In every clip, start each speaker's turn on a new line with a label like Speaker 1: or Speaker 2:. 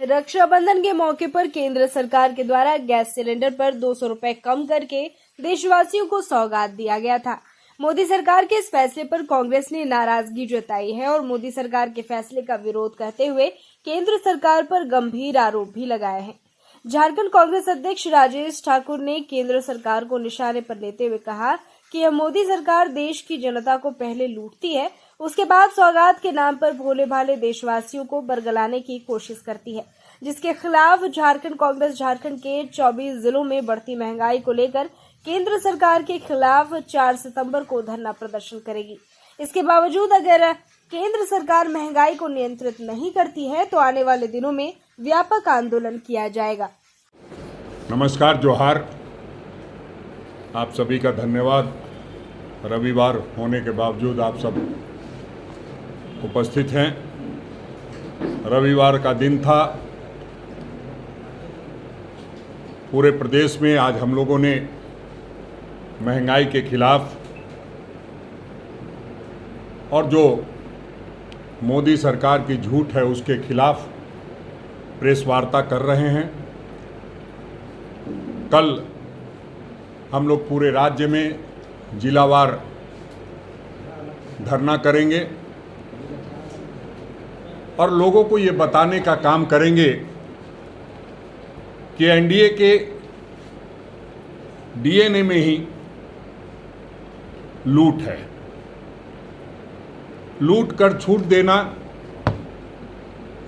Speaker 1: रक्षाबंधन के मौके पर केंद्र सरकार के द्वारा गैस सिलेंडर पर 200 रुपए कम करके देशवासियों को सौगात दिया गया था। मोदी सरकार के इस फैसले पर कांग्रेस ने नाराजगी जताई है और मोदी सरकार के फैसले का विरोध करते हुए केंद्र सरकार पर गंभीर आरोप भी लगाए हैं। झारखंड कांग्रेस अध्यक्ष राजेश ठाकुर ने केंद्र सरकार को निशाने पर लेते हुए कहा कि यह मोदी सरकार देश की जनता को पहले लूटती है, उसके बाद सौगात के नाम पर भोले भाले देशवासियों को बरगलाने की कोशिश करती है, जिसके खिलाफ झारखंड कांग्रेस झारखंड के 24 जिलों में बढ़ती महंगाई को लेकर केंद्र सरकार के खिलाफ 4 सितंबर को धरना प्रदर्शन करेगी। इसके बावजूद अगर केंद्र सरकार महंगाई को नियंत्रित नहीं करती है तो आने वाले दिनों में व्यापक आंदोलन किया जाएगा।
Speaker 2: नमस्कार, जोहार। आप सभी का धन्यवाद। रविवार होने के बावजूद आप सब उपस्थित हैं। रविवार का दिन था। पूरे प्रदेश में आज हम लोगों ने महंगाई के खिलाफ और जो मोदी सरकार की झूठ है उसके खिलाफ प्रेस वार्ता कर रहे हैं। कल हम लोग पूरे राज्य में जिलावार धरना करेंगे और लोगों को ये बताने का काम करेंगे कि एनडीए के डीएनए में ही लूट है। लूट कर छूट देना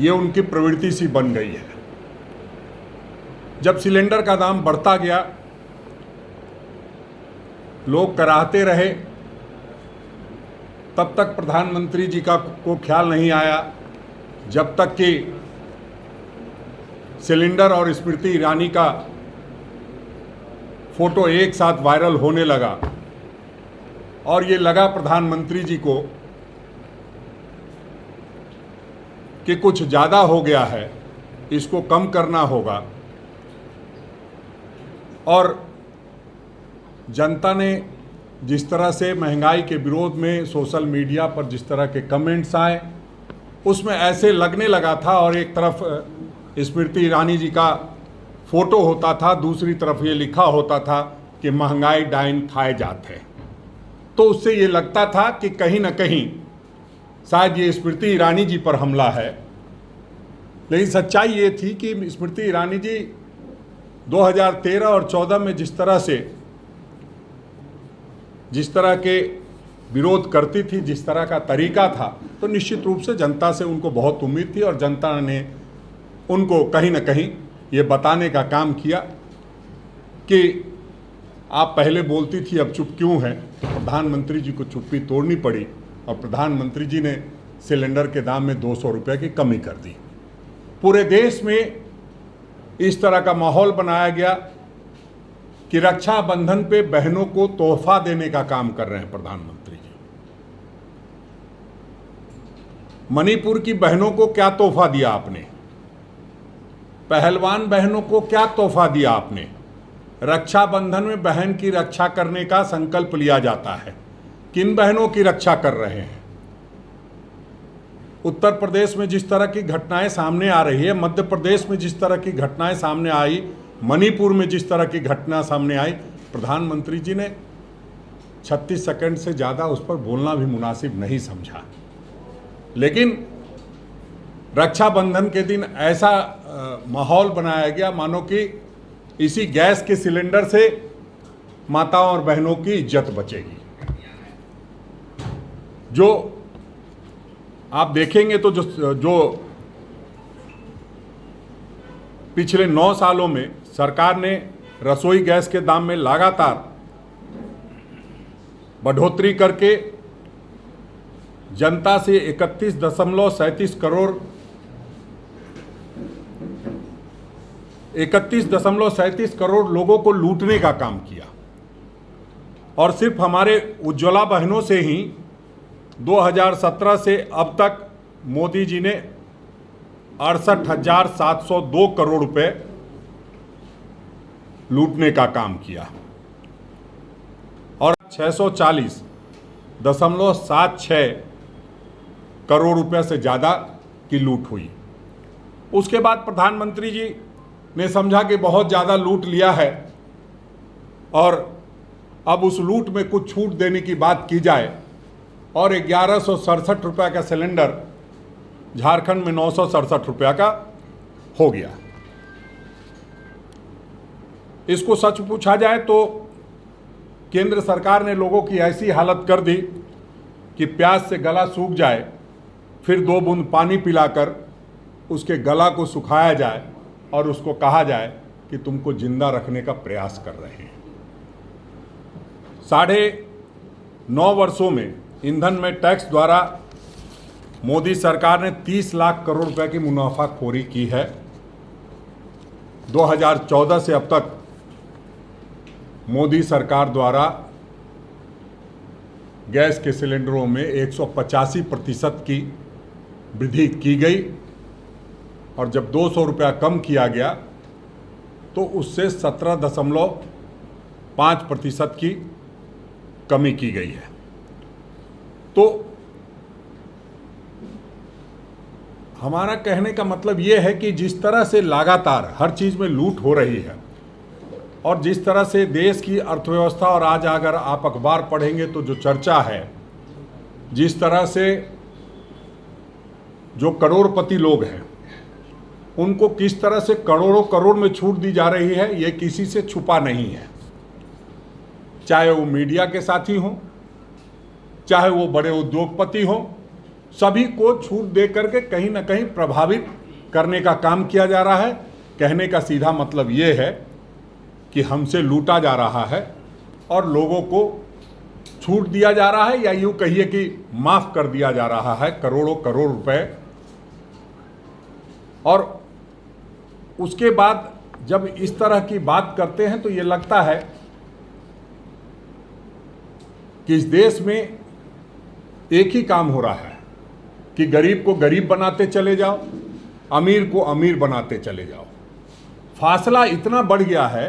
Speaker 2: ये उनकी प्रवृत्ति सी बन गई है। जब सिलेंडर का दाम बढ़ता गया, लोग कराहते रहे, तब तक प्रधानमंत्री जी को ख्याल नहीं आया, जब तक कि सिलेंडर और स्मृति ईरानी का फोटो एक साथ वायरल होने लगा और ये लगा प्रधानमंत्री जी को कि कुछ ज़्यादा हो गया है, इसको कम करना होगा। और जनता ने जिस तरह से महंगाई के विरोध में सोशल मीडिया पर जिस तरह के कमेंट्स आए, उसमें ऐसे लगने लगा था और एक तरफ स्मृति ईरानी जी का फोटो होता था, दूसरी तरफ ये लिखा होता था कि महंगाई डाइन खाए जाते हैं। तो उससे ये लगता था कि कहीं ना कहीं शायद ये स्मृति ईरानी जी पर हमला है। लेकिन सच्चाई ये थी कि स्मृति ईरानी जी 2013 और 14 में जिस तरह के विरोध करती थी, जिस तरह का तरीका था, तो निश्चित रूप से जनता से उनको बहुत उम्मीद थी और जनता ने उनको कहीं ना कहीं ये बताने का काम किया कि आप पहले बोलती थी, अब चुप क्यों हैं। तो प्रधानमंत्री जी को चुप्पी तोड़नी पड़ी और प्रधानमंत्री जी ने सिलेंडर के दाम में 200 रुपये की कमी कर दी। पूरे देश में इस तरह का माहौल बनाया गया कि रक्षाबंधन पे बहनों को तोहफा देने का काम कर रहे हैं प्रधानमंत्री जी। मणिपुर की बहनों को क्या तोहफा दिया आपने? पहलवान बहनों को क्या तोहफा दिया आपने? रक्षाबंधन में बहन की रक्षा करने का संकल्प लिया जाता है। किन बहनों की रक्षा कर रहे हैं? उत्तर प्रदेश में जिस तरह की घटनाएं सामने आ रही है, मध्य प्रदेश में जिस तरह की घटनाएं सामने आई, मणिपुर में जिस तरह की घटना सामने आई, प्रधानमंत्री जी ने 36 सेकंड से ज़्यादा उस पर बोलना भी मुनासिब नहीं समझा। लेकिन रक्षाबंधन के दिन ऐसा माहौल बनाया गया मानो कि इसी गैस के सिलेंडर से माताओं और बहनों की इज्जत बचेगी। जो आप देखेंगे तो जो पिछले 9 सालों में सरकार ने रसोई गैस के दाम में लगातार बढ़ोतरी करके जनता से 31.37 करोड़ लोगों को लूटने का काम किया। और सिर्फ हमारे उज्ज्वला बहनों से ही 2017 से अब तक मोदी जी ने 68,702 करोड़ रुपए लूटने का काम किया और 640.76 करोड़ रुपए से ज़्यादा की लूट हुई। उसके बाद प्रधानमंत्री जी ने समझा कि बहुत ज़्यादा लूट लिया है और अब उस लूट में कुछ छूट देने की बात की जाए, और 1167 रुपये का सिलेंडर झारखंड में 967 रुपये का हो गया। इसको सच पूछा जाए तो केंद्र सरकार ने लोगों की ऐसी हालत कर दी कि प्यास से गला सूख जाए, फिर 2 बूंद पानी पिलाकर उसके गला को सुखाया जाए और उसको कहा जाए कि तुमको जिंदा रखने का प्रयास कर रहे हैं। 9.5 वर्षों में ईंधन में टैक्स द्वारा मोदी सरकार ने 30 लाख करोड़ रुपए की मुनाफाखोरी की है। 2014 से अब तक मोदी सरकार द्वारा गैस के सिलेंडरों में 185% की वृद्धि की गई, और जब 200 रुपया कम किया गया तो उससे 17.5% की कमी की गई है। तो हमारा कहने का मतलब ये है कि जिस तरह से लगातार हर चीज़ में लूट हो रही है, और जिस तरह से देश की अर्थव्यवस्था, और आज अगर आप अखबार पढ़ेंगे तो जो चर्चा है, जिस तरह से जो करोड़पति लोग हैं उनको किस तरह से करोड़ों करोड़ में छूट दी जा रही है, ये किसी से छुपा नहीं है। चाहे वो मीडिया के साथी हों, चाहे वो बड़े उद्योगपति हों, सभी को छूट दे करके कहीं ना कहीं प्रभावित करने का काम किया जा रहा है। कहने का सीधा मतलब ये है कि हमसे लूटा जा रहा है और लोगों को छूट दिया जा रहा है, या यूँ कहिए कि माफ़ कर दिया जा रहा है करोड़ों करोड़ रुपए। और उसके बाद जब इस तरह की बात करते हैं तो ये लगता है कि इस देश में एक ही काम हो रहा है कि गरीब को गरीब बनाते चले जाओ, अमीर को अमीर बनाते चले जाओ। फासला इतना बढ़ गया है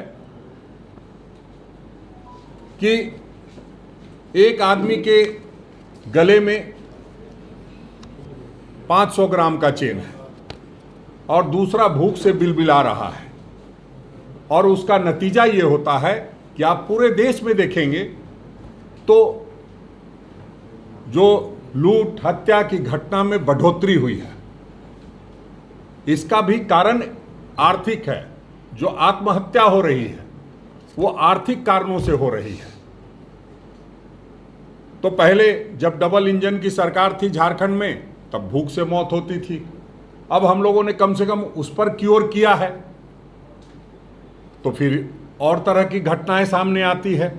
Speaker 2: कि एक आदमी के गले में 500 ग्राम का चेन है और दूसरा भूख से बिलबिला रहा है, और उसका नतीजा ये होता है कि आप पूरे देश में देखेंगे तो जो लूट हत्या की घटना में बढ़ोतरी हुई है, इसका भी कारण आर्थिक है। जो आत्महत्या हो रही है वो आर्थिक कारणों से हो रही है। तो पहले जब डबल इंजन की सरकार थी झारखंड में, तब भूख से मौत होती थी। अब हम लोगों ने कम से कम उस पर क्योर किया है, तो फिर और तरह की घटनाएं सामने आती है।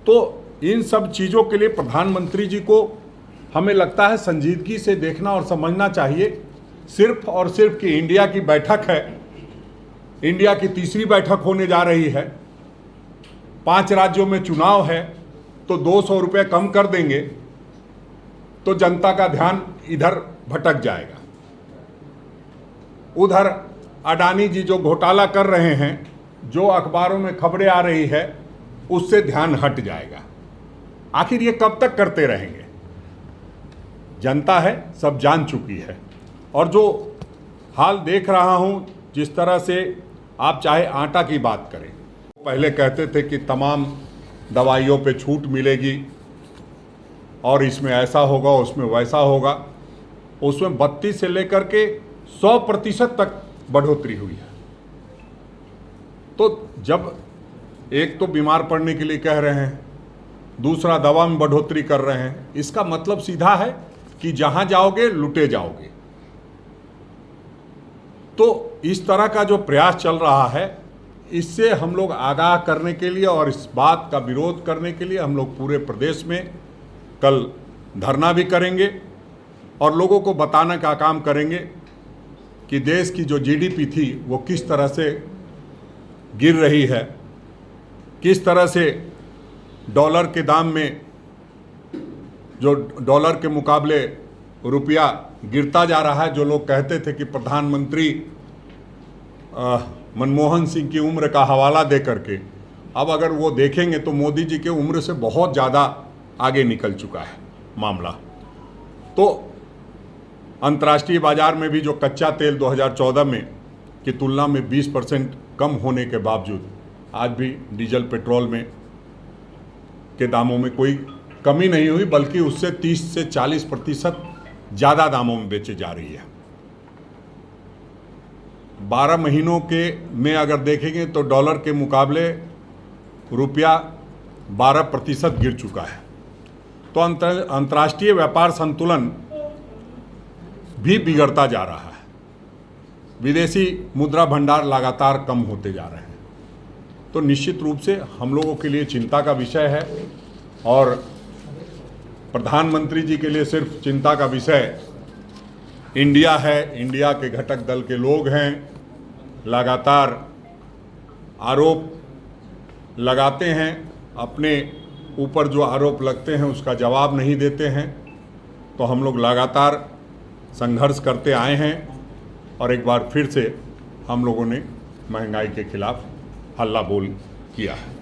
Speaker 2: तो इन सब चीज़ों के लिए प्रधानमंत्री जी को हमें लगता है संजीदगी से देखना और समझना चाहिए। सिर्फ और सिर्फ कि इंडिया की बैठक है, इंडिया की तीसरी बैठक होने जा रही है, 5 राज्यों में चुनाव है, तो 200 रुपये कम कर देंगे तो जनता का ध्यान इधर भटक जाएगा। उधर अडानी जी जो घोटाला कर रहे हैं, जो अखबारों में खबरें आ रही है, उससे ध्यान हट जाएगा। आखिर ये कब तक करते रहेंगे? जनता है, सब जान चुकी है। और जो हाल देख रहा हूं, जिस तरह से आप चाहे आटा की बात करें, पहले कहते थे कि तमाम दवाइयों पे छूट मिलेगी और इसमें ऐसा होगा, उसमें वैसा होगा। उसमें 32 से लेकर के 100% तक बढ़ोतरी हुई है। तो जब एक तो बीमार पड़ने के लिए कह रहे हैं, दूसरा दवा में बढ़ोतरी कर रहे हैं, इसका मतलब सीधा है कि जहां जाओगे लुटे जाओगे। तो इस तरह का जो प्रयास चल रहा है, इससे हम लोग आगाह करने के लिए और इस बात का विरोध करने के लिए हम लोग पूरे प्रदेश में कल धरना भी करेंगे और लोगों को बताने का काम करेंगे कि देश की जो जीडीपी थी वो किस तरह से गिर रही है, किस तरह से डॉलर के दाम में, जो डॉलर के मुकाबले रुपया गिरता जा रहा है। जो लोग कहते थे कि प्रधानमंत्री मनमोहन सिंह की उम्र का हवाला दे करके, अब अगर वो देखेंगे तो मोदी जी के उम्र से बहुत ज़्यादा आगे निकल चुका है मामला। तो अंतर्राष्ट्रीय बाजार में भी जो कच्चा तेल 2014 में की तुलना में 20% कम होने के बावजूद आज भी डीजल पेट्रोल में के दामों में कोई कमी नहीं हुई, बल्कि उससे 30 से 40% ज़्यादा दामों में बेची जा रही है। 12 महीनों के में अगर देखेंगे तो डॉलर के मुकाबले रुपया 12% गिर चुका है। तो अंतर्राष्ट्रीय व्यापार संतुलन भी बिगड़ता जा रहा है। विदेशी मुद्रा भंडार लगातार कम होते जा रहे हैं। तो निश्चित रूप से हम लोगों के लिए चिंता का विषय है और प्रधानमंत्री जी के लिए सिर्फ चिंता का विषय इंडिया है, इंडिया के घटक दल के लोग हैं, लगातार आरोप लगाते हैं, अपने ऊपर जो आरोप लगते हैं उसका जवाब नहीं देते हैं। तो हम लोग लगातार संघर्ष करते आए हैं और एक बार फिर से हम लोगों ने महंगाई के खिलाफ हल्ला बोल किया है।